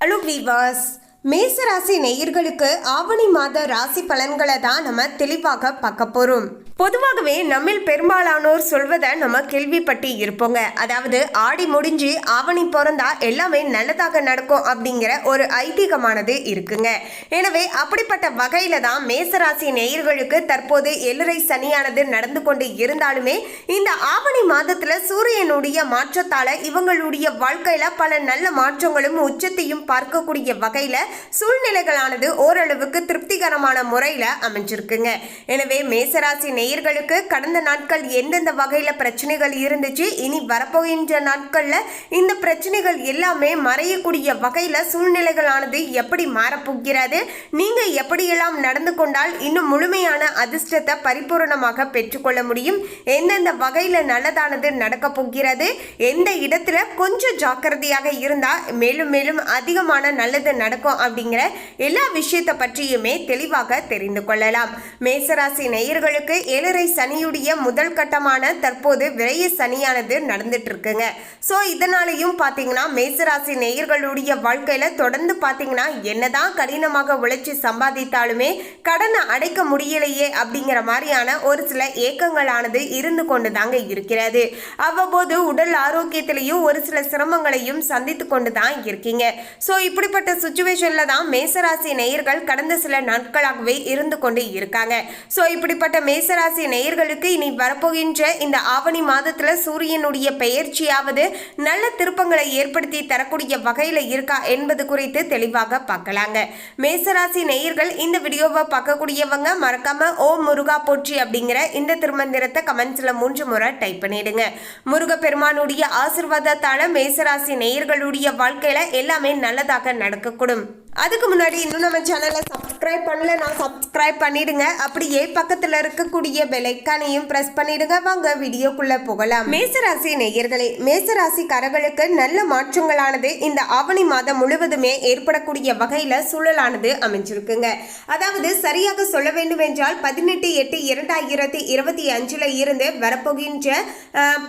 Hello viewers, மேசராசி நேயர்களுக்கு ஆவணி மாத ராசி பலன்களை தான் நம்ம தெளிவாக பார்க்க போறோம். பொதுவாகவே நம்மில் பெரும்பாலானோர் சொல்வதை நம்ம கேள்விப்பட்டு இருப்போங்க. அதாவது ஆடி முடிஞ்சு ஆவணி பிறந்தா எல்லாமே நல்லதாக நடக்கும் அப்படிங்கிற ஒரு ஐதீகமானது இருக்குங்க. எனவே அப்படிப்பட்ட வகையில தான் மேசராசி நேயர்களுக்கு தற்போது எல்லரை சனியானது நடந்து கொண்டு இருந்தாலுமே இந்த ஆவணி மாதத்துல சூரியனுடைய மாற்றத்தால இவங்களுடைய வாழ்க்கையில பல நல்ல மாற்றங்களும் உச்சத்தையும் பார்க்கக்கூடிய வகையில சூழ்நிலைகளானது ஓரளவுக்கு திருப்திகரமான முறையில அமைஞ்சிருக்குங்க. எனவே மேசராசி நேயர்களுக்கு கடந்த நாட்கள் எந்தெந்த வகையில பிரச்சனைகள் இருந்துச்சு, இனி வரப்போகின்ற நாட்கள்ல இந்த பிரச்சனைகள் எல்லாமே மறையக்கூடிய வகையில சூழ்நிலைகளானது எப்படி மாறப்போகிறது, நீங்க எப்படியெல்லாம் நடந்து கொண்டால் இன்னும் முழுமையான அதிர்ஷ்டத்தை பரிபூர்ணமாக பெற்றுக்கொள்ள முடியும், எந்தெந்த வகையில நல்லதானது நடக்க போகிறது, எந்த இடத்துல கொஞ்சம் ஜாக்கிரதையாக இருந்தா மேலும் மேலும் அதிகமான நல்லது நடக்கும் அப்படிங்கிற எல்லா விஷயத்தை பற்றியுமே தெளிவாக தெரிந்து கொள்ளலாம். மேசராசி நேயர்களுக்கு ஏழரை சனியுடைய முதல் கட்டமான தற்போது விரைய சனியானது நடந்துட்டு இருக்குங்க. ஸோ இதனாலையும் பார்த்தீங்கன்னா மேசராசி நேயர்களுடைய வாழ்க்கையில தொடர்ந்து பார்த்தீங்கன்னா என்னதான் கடினமாக உழைச்சி சம்பாதித்தாலுமே கடனை அடைக்க முடியலையே அப்படிங்கிற மாதிரியான ஒரு சில ஏக்கங்களானது இருந்து கொண்டு தாங்க இருக்கிறது. அவ்வப்போது உடல் ஆரோக்கியத்திலையும் ஒரு சில சிரமங்களையும் சந்தித்து கொண்டு தான் இருக்கீங்க. ஸோ இப்படிப்பட்ட சுச்சுவேஷன்ல தான் மேசராசி நேயர்கள் கடந்த சில நாட்களாகவே இருந்து கொண்டு இருக்காங்க. ஸோ இப்படிப்பட்ட மேசராசி நேயர்களுக்கு இனி வரப்போகின்ற இந்த ஆவணி மாதத்துல சூரியனுடைய பெயர்ச்சியாவது நல்ல திருப்பங்களை ஏற்படுத்தி தரக்கூடிய வகையில இருக்கா என்பது குறித்து தெளிவாக பார்க்கலாங்க. மேசராசி நேயர்கள் இந்த வீடியோவை பார்க்கக்கூடியவங்க மறக்காம ஓம் முருகா போற்றி அப்படிங்கிற இந்த திருமந்திரத்தை கமெண்ட்ஸ்ல 3 முறை டைப் பண்ணிடுங்க. முருக பெருமானுடைய ஆசீர்வாதத்தால மேசராசி நேயர்களுடைய வாழ்க்கையில எல்லாமே நல்லதாக நடக்கக்கூடும். அதுக்கு முன்னாடி இன்னும் நம்ம சேனலை சப்ஸ்கிரைப் பண்ணல, நான் சப்ஸ்கிரைப் பண்ணிடுங்க. அப்படியே பக்கத்துல இருக்கக்கூடிய பெல் ஐகானையும் பிரஸ் பண்ணிடுங்க. வாங்க வீடியோக்குள்ள போகலாம். மேசராசி நேயர்களே, மேசராசிக்காரர்களுக்கு நல்ல மாற்றங்களானது இந்த ஆவணி மாதம் முழுவதுமே ஏற்படக்கூடிய வகையில சூழலானது அமைஞ்சிருக்குங்க. அதாவது சரியாக சொல்ல வேண்டும் என்றால் 18/8/2025 இருந்து வரப்போகின்ற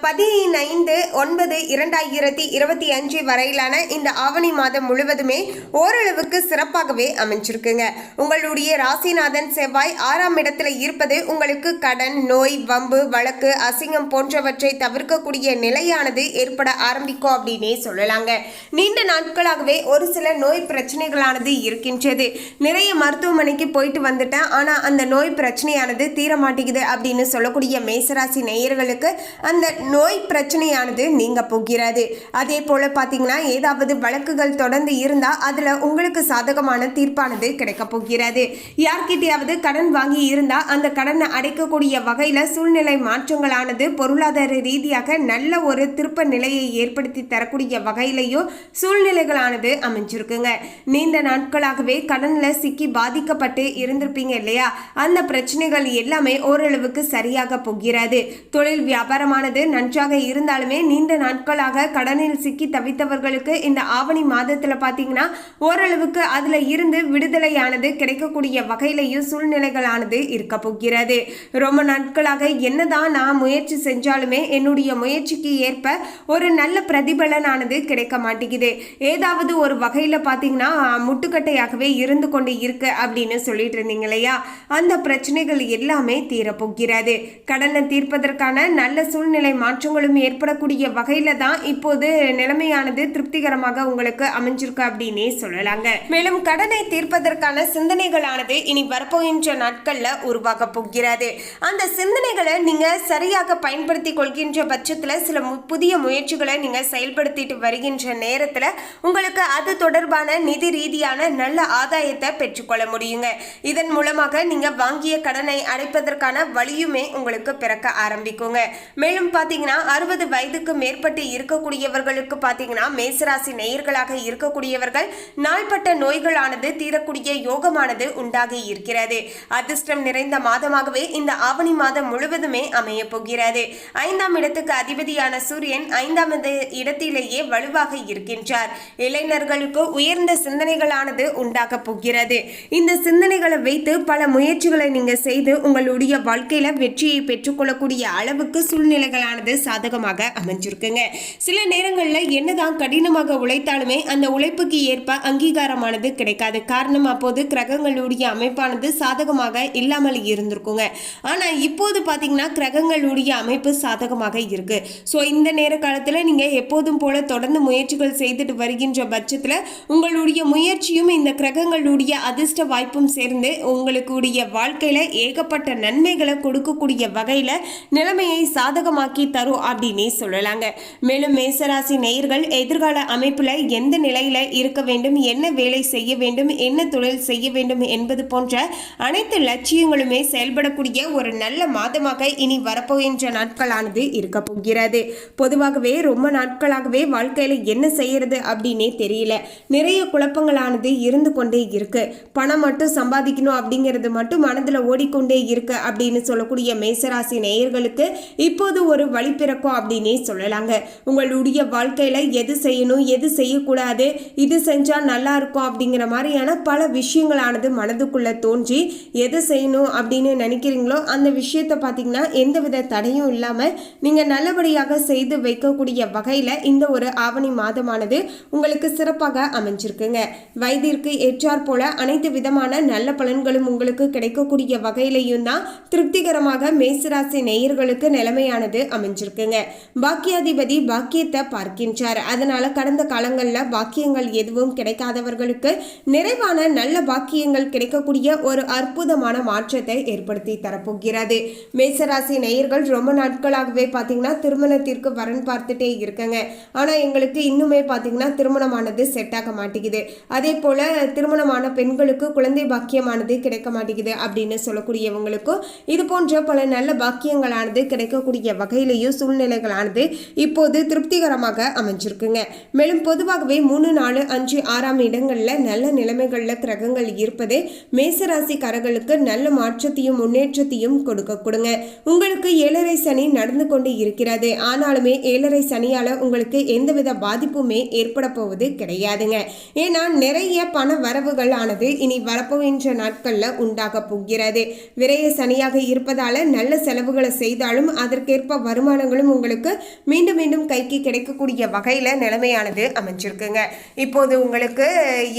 15/9/2025 வரையிலான இந்த ஆவணி மாதம் முழுவதுமே ஓரளவுக்கு சிறப்பாகவே அமைஞ்சிருக்குங்க. உங்களுடைய ராசிநாதன் செவ்வாய் 6ஆம் இடத்துல இருப்பது உங்களுக்கு கடன், நோய், வம்பு, வழக்கு, அசிங்கம் போன்றவற்றை தவிர்க்கக்கூடிய நிலையானது ஏற்பட ஆரம்பிக்கும் அப்படின்னே சொல்லலாங்க. நீண்ட நாட்களாகவே ஒரு சில நோய் பிரச்சனைகளானது இருக்கின்றது. நிறைய மருத்துவமனைக்கு போயிட்டு வந்துட்டேன், ஆனா அந்த நோய் பிரச்சனையானது தீர மாட்டேங்குது அப்படின்னு சொல்லக்கூடிய மேசராசி நேயர்களுக்கு அந்த நோய் பிரச்சனையானது நீங்க போகிறது. அதே போல பாத்தீங்கன்னா ஏதாவது வழக்குகள் தொடர்ந்து இருந்தா அதுல உங்களுக்கு சாதகமான தீர்ப்பானது கிடைக்க போகிறது. யார்கிட்டயாவது கடன் வாங்கி இருந்தா அந்த கடனை அடைக்கக்கூடிய வகையில சூழ்நிலை மாற்றங்களானது பொருளாதார ரீதியாக நல்ல ஒரு திருப்ப நிலையை ஏற்படுத்தி தரக்கூடிய வகையிலையும் சூழ்நிலைகளானது அமைஞ்சிருக்குங்க. நீண்ட நாட்களாகவே கடன்ல சிக்கி பாதிக்கப்பட்டு இருந்திருப்பீங்க இல்லையா, அந்த பிரச்சனைகள் எல்லாமே ஓரளவுக்கு சரியாக போகிறது. தொழில் வியாபாரமானது நன்றாக இருந்தாலுமே நீண்ட நாட்களாக கடனில் சிக்கி தவித்தவர்களுக்கு இந்த ஆவணி மாதத்துல பாத்தீங்கன்னா ஓரளவுக்கு அதுல இருந்து விடுதலையானது கிடைக்கக்கூடிய வகையிலையும் சூழ்நிலைகளானது இருக்க போகிறது. ரொம்ப நாட்களாக என்னதான் நான் முயற்சி செஞ்சாலுமே என்னுடைய முயற்சிக்கு ஏற்ப ஒரு நல்ல பிரதிபலனானது கிடைக்க மாட்டேங்குது, ஏதாவது ஒரு வகையில பாத்தீங்கன்னா முட்டுக்கட்டையாகவே இருந்து கொண்டு இருக்கு அப்படின்னு சொல்லிட்டு இருந்தீங்க இல்லையா, அந்த பிரச்சனைகள் எல்லாமே தீரப்போகிறது. கடனை தீர்ப்பதற்கான நல்ல சூழ்நிலை மாற்றங்களும் ஏற்படக்கூடிய வகையில தான் இப்போது நிலைமையானது திருப்திகரமாக உங்களுக்கு அமைஞ்சிருக்கு அப்படின்னே சொல்லலாங்க. மேலும் கடனை தீர்ப்பதற்கான சிந்தனைகளானது இனி வரப்போகின்ற நாட்கள்ல உருவாக போகிறது. அந்த சிந்தனைகளை நீங்க சரியாக பயன்படுத்தி கொள்கின்ற பட்சத்துல சில புதிய முயற்சிகளை நீங்க செயல்படுத்திட்டு வருகின்ற நேரத்துல உங்களுக்கு அது தொடர்பான நிதி ரீதியான நல்ல ஆதாயத்தை பெற்றுக்கொள்ள முடியுங்க. இதன் மூலமாக நீங்க வாங்கிய கடனை அடைப்பதற்கான வழியுமே உங்களுக்கு பிறக்க ஆரம்பிக்குங்க. மேலும் பாத்தீங்கன்னா 60 வயதுக்கு மேற்பட்டு இருக்கக்கூடியவர்களுக்கு பாத்தீங்கன்னா மேசராசி நேயர்களாக இருக்கக்கூடியவர்கள் நாள்பட்ட நோய்களானது தீரக்கூடிய யோகமானது உண்டாகி இருக்கிறது. அதிர்ஷ்டம் நிறைந்த மாதமாகவே இந்த ஆவணி மாதம் முழுவதுமே அமைய போகிறது. 5ஆம் இடத்துக்கு அதிபதியான சூரியன் 5ஆம் இடத்திலேயே வலுவாக இருக்கின்றார். இளைஞர்களுக்கு உயர்ந்த சிந்தனைகளானது உண்டாக போகிறது. இந்த சிந்தனைகளை வைத்து பல முயற்சிகளை நீங்க செய்து உங்களுடைய வாழ்க்கையில வெற்றியை பெற்றுக்கொள்ளக்கூடிய அளவுக்கு சூழ்நிலைகளானது சாதகமாக அமைஞ்சிருக்குங்க. சில நேரங்களில் என்னதான் கடினமாக உழைத்தாலுமே அந்த உழைப்புக்கு ஏற்ப அங்கீகாரமானது கிடைக்காது. காரணம், அப்போது கிரகங்களுடைய அமைப்பானது சாதகமாக இல்லாமல் இருந்திருக்குங்க. ஆனா இப்போது பாத்தீங்கன்னா கிரகங்களுடைய அமைப்பு சாதகமாக இருக்கு. ஸோ இந்த நேர காலத்துல நீங்க எப்போதும் போல தொடர்ந்து முயற்சிகள் செய்துட்டு வருகின்ற பட்சத்துல உங்களுடைய முயற்சியும் இந்த கிரகங்களுடைய அதிர்ஷ்ட வாய்ப்பும் சேர்ந்து உங்களுடைய வாழ்க்கையில ஏகப்பட்ட நன்மைகளை கொடுக்கக்கூடிய வகையில நிலைமையை சாதகமாக்கி தரும் அப்படின்னே சொல்லலாங்க. மேலும் மேசராசி நேயர்கள் எதிர்கால அமைப்புல எந்த நிலையில இருக்க வேண்டும், என்ன வேலை செய்ய வேண்டும், என்ன தொழில் செய்ய வேண்டும் என்பது போன்ற அனைத்து லட்சியங்களுமே செயல்படக்கூடிய ஒரு நல்ல மாதமாக இனி வரப்போகின்ற நாட்களானது இருக்க போகிறது. பொதுவாகவே ரொம்ப நாட்களாகவே வாழ்க்கையில என்ன செய்யறது அப்படின்னே தெரியல. நிறைய குழப்பங்களானது இருந்து கொண்டே இருக்கு. பணம் மட்டும் சம்பாதிக்கணும் அப்படிங்கிறது மட்டும் மனதில் ஓடிக்கொண்டே இருக்கு அப்படின்னு சொல்லக்கூடிய மேசராசி நேயர்களுக்கு இப்போது ஒரு வழி பிறக்கும் அப்படின்னே சொல்லலாங்க. உங்களுடைய வாழ்க்கையில எது செய்யணும், எது செய்யக்கூடாது, இது செஞ்சா நல்லா இருக்கும் அப்படிங்கிற மாதிரியான பல விஷயங்களானது மனதுக்குள்ள தோன்றி எது செய்யணும் அப்படின்னு நினைக்கிறீங்களோ அந்த விஷயத்தை பார்த்தீங்கன்னா எந்தவித தடையும் இல்லாம நீங்க நல்லபடியாக செய்து வைக்கக்கூடிய வகையில இந்த ஒரு ஆவணி மாதமானது உங்களுக்கு சிறப்பாக அமைஞ்சிருக்குங்க. வயதிற்கு ஏற்றாற் போல அனைத்து விதமான நல்ல பலன்களும் உங்களுக்கு கிடைக்கக்கூடிய வகையிலையும் தான் திருப்திகரமாக மேசராசி நேயர்களுக்கு நிலைமையானது அமைஞ்சிருக்குங்க. பாக்கியாதிபதி பாக்கியத்தை பார்க்கின்றார். அதனால கடந்த காலங்களில் பாக்கியங்கள் எதுவும் கிடைக்காதவர்களுக்கு நிறைவான நல்ல பாக்கியங்கள் கிடைக்கக்கூடிய ஒரு அற்புதமான மாற்றத்தை ஏற்படுத்தி தரப்போகிறது. மேசராசி நேயர்கள் ரொம்ப நாட்களாகவே பார்த்தீங்கன்னா திருமணத்திற்கு வரன் பார்த்துட்டே இருக்கங்க. ஆனா எங்களுக்கு இன்னுமே பார்த்தீங்கன்னா திருமணமானது செட் ஆக மாட்டேங்குது. அதே போல திருமணமான பெண்களுக்கு குழந்தை பாக்கியமானது கிடைக்க மாட்டேங்குது அப்படின்னு சொல்லக்கூடியவங்களுக்கும் இது போன்ற பல நல்ல பாக்கியங்களானது கிடைக்கக்கூடிய வகையிலேயும் சூழ்நிலைகளானது இப்போது திருப்திகரமாக அமைஞ்சிருக்குங்க. மேலும் பொதுவாகவே 3, 4, 5, 6ஆம் இடங்கள்ல நல்ல நிலைமைகள்ல கிரகங்கள் இருப்பது மேசராசிக்காரர்களுக்கு நல்ல மாற்றத்தையும் முன்னேற்றத்தையும் கொடுங்க. உங்களுக்கு 7.5 சனி நடந்து கொண்டு இருக்கிறது. ஆனாலுமே 7.5 சனியால உங்களுக்கு எந்தவித பாதிப்புமே ஏற்பட போவது கிடையாதுங்க. ஏன்னா நிறைய பண வரவுகள் ஆனது இனி வரப்போகின்ற நாட்கள்ல உண்டாக போகிறது. விரைய சனியாக இருப்பதால நல்ல செலவுகளை செய்தாலும் அதற்கேற்ப வருமானங்களும் உங்களுக்கு மீண்டும் மீண்டும் கைக்கு கிடைக்கக்கூடிய வகையில நிலைமையானது அமைஞ்சிருக்குங்க. இப்போது உங்களுக்கு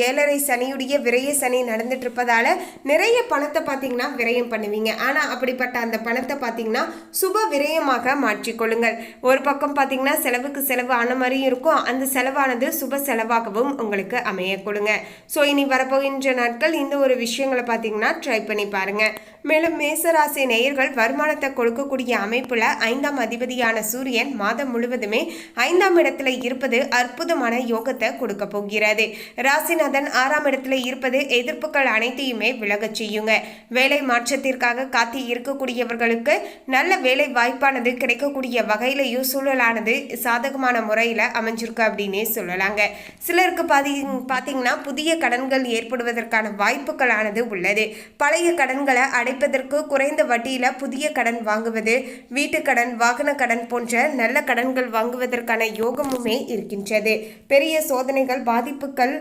7.5 சனியுடைய விரைய சனி நடந்துட்டு இருப்பதால நிறைய பணத்தை பார்த்தீங்கன்னா விரயம் பண்ணுவீங்க. ஆனா அப்படிப்பட்ட அந்த பணத்தை பார்த்தீங்கன்னா சுப விரயமாக மாற்றிக்கொள்ளுங்கள். ஒரு பக்கம் பார்த்தீங்கன்னா செலவுக்கு செலவு ஆன மாதிரியும் இருக்கும். அந்த செலவானது சுப செலவாகவும் உங்களுக்கு அமைய கொடுங்க. ஸோ இனி வரப்போகின்ற நாட்கள் இந்த ஒரு விஷயங்களை பார்த்தீங்கன்னா ட்ரை பண்ணி பாருங்க. மேலும் மேசராசி நேயர்கள் வருமானத்தை கொடுக்கக்கூடிய அமைப்புல 5ஆம் அதிபதியான சூரியன் மாதம் முழுவதுமே 5ஆம் இடத்துல இருப்பது அற்புதமான யோகத்தை கொடுக்க போகிறது. ராசிநாதன் 6ஆம் இடத்துல இருப்பது எதிர்ப்புகள் அனைத்தையுமே விலகச் செய்யுங்க. வேலை மாற்றத்திற்காக காத்தி இருக்கக்கூடியவர்களுக்கு நல்ல வேலை வாய்ப்பானது கிடைக்கக்கூடிய வகையிலையும் சூழலானது சாதகமான முறையில் அமைஞ்சிருக்கு அப்படின்னே சொல்லலாங்க. சிலருக்கு பார்த்தீங்கன்னா புதிய கடன்கள் ஏற்படுவதற்கான வாய்ப்புகளானது உள்ளது. பழைய கடன்களை அடைப்பதற்கு குறைந்த வட்டியில புதிய கடன் வாங்குவது, வீட்டு கடன், வாகன கடன் போன்ற நல்ல கடன்கள் வாங்குவதற்கான யோகமுமே இருக்கின்றது. பெரிய சோதனைகள், பாதிப்புகள்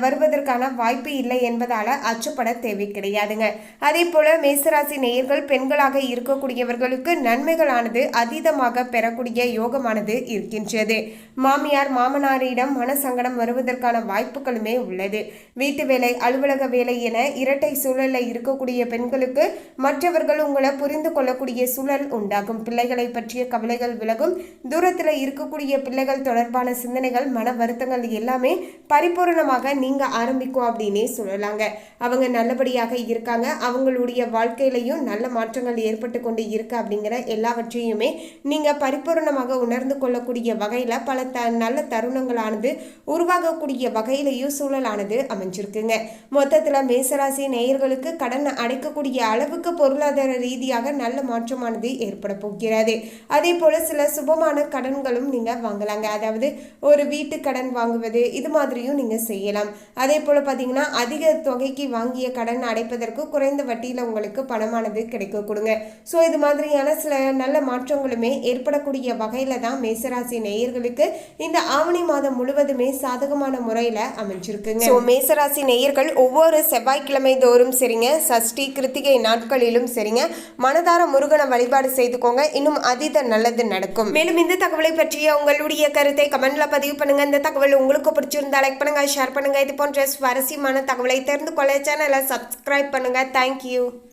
வருவதற்கான வாய்ப்பு இல்லை என்பதால அச்சப்பட தேவை கிடையாதுங்க. அதே போல மேசராசி நேயர்கள் பெண்களாக இருக்கக்கூடியவர்களுக்கு நன்மைகளானது அதீதமாக பெறக்கூடிய யோகமானது இருக்கின்றது. மாமியார் மாமனாரிடம் மனசங்கடம் வருவதற்கான வாய்ப்புகளுமே உள்ளது. வீட்டு வேலை, அலுவலக வேலை என இரட்டை சூழலில் இருக்கக்கூடிய பெண்களுக்கு மற்றவர்கள் உங்களை புரிந்து கொள்ளக்கூடிய சூழல் உண்டாகும். பிள்ளைகளை பற்றிய கவலைகள் விலகும். தூரத்தில் இருக்கக்கூடிய பிள்ளைகள் தொடர்பான சிந்தனைகள், மன வருத்தங்கள் எல்லாமே பரிபூர்ணமாக நீங்க ஆரம்பிக்கும் அப்படின்னே சொல்லலாங்க. அவங்க நல்லபடியாக இருக்காங்க. அவங்களுடைய வாழ்க்கையிலையும் நல்ல மாற்றங்கள் ஏற்பட்டு கொண்டு இருக்கு அப்படிங்கிற எல்லாவற்றையுமே நீங்க பரிபூர்ணமாக உணர்ந்து கொள்ளக்கூடிய வகையில பல நல்ல தருணங்களானது உருவாகக்கூடிய வகையிலையும் சூழலானது அமைஞ்சிருக்குங்க. மொத்தத்துல மேசராசி நேயர்களுக்கு கடன் அடைக்கக்கூடிய அளவுக்கு பொருளாதார ரீதியாக நல்ல மாற்றமானது ஏற்பட போகிறது. அதே போல சில சுபமான கடன்களும் நீங்க வாங்கலாங்க. அதாவது ஒரு வீட்டு கடன் வாங்குவது இது மாதிரியும் நீங்க செய்யலாம். அமையலாம். அதே போல் பார்த்தீங்கன்னா அதிக தொகைக்கு வாங்கிய கடன் அடைப்பதற்கு குறைந்த வட்டியில் உங்களுக்கு பணமானது கிடைக்க கொடுங்க. ஸோ இது மாதிரியான சில நல்ல மாற்றங்களுமே ஏற்படக்கூடிய வகையில் தான் மேசராசி நேயர்களுக்கு இந்த ஆவணி மாதம் முழுவதுமே சாதகமான முறையில் அமைஞ்சிருக்குங்க. ஸோ மேசராசி நேயர்கள் ஒவ்வொரு செவ்வாய்க்கிழமை தோறும் சரிங்க, சஷ்டி கிருத்திகை நாட்களிலும் சரிங்க, மனதார முருகனை வழிபாடு செய்துக்கோங்க. இன்னும் அதீத நல்லது நடக்கும். மேலும் இந்த தகவலை பற்றிய உங்களுடைய கருத்தை கமெண்ட்ல பதிவு பண்ணுங்க. இந்த தகவல் உங்களுக்கு பிடிச்சிருந்தா லைக் பண்ணுங்க, ஷேர் பண்ணுங்க. இது போன்ற சுவாரஸ்யமான தகவலை தெரிந்து கொள்ள சேனலை சப்ஸ்கிரைப் பண்ணுங்க. தேங்க்யூ.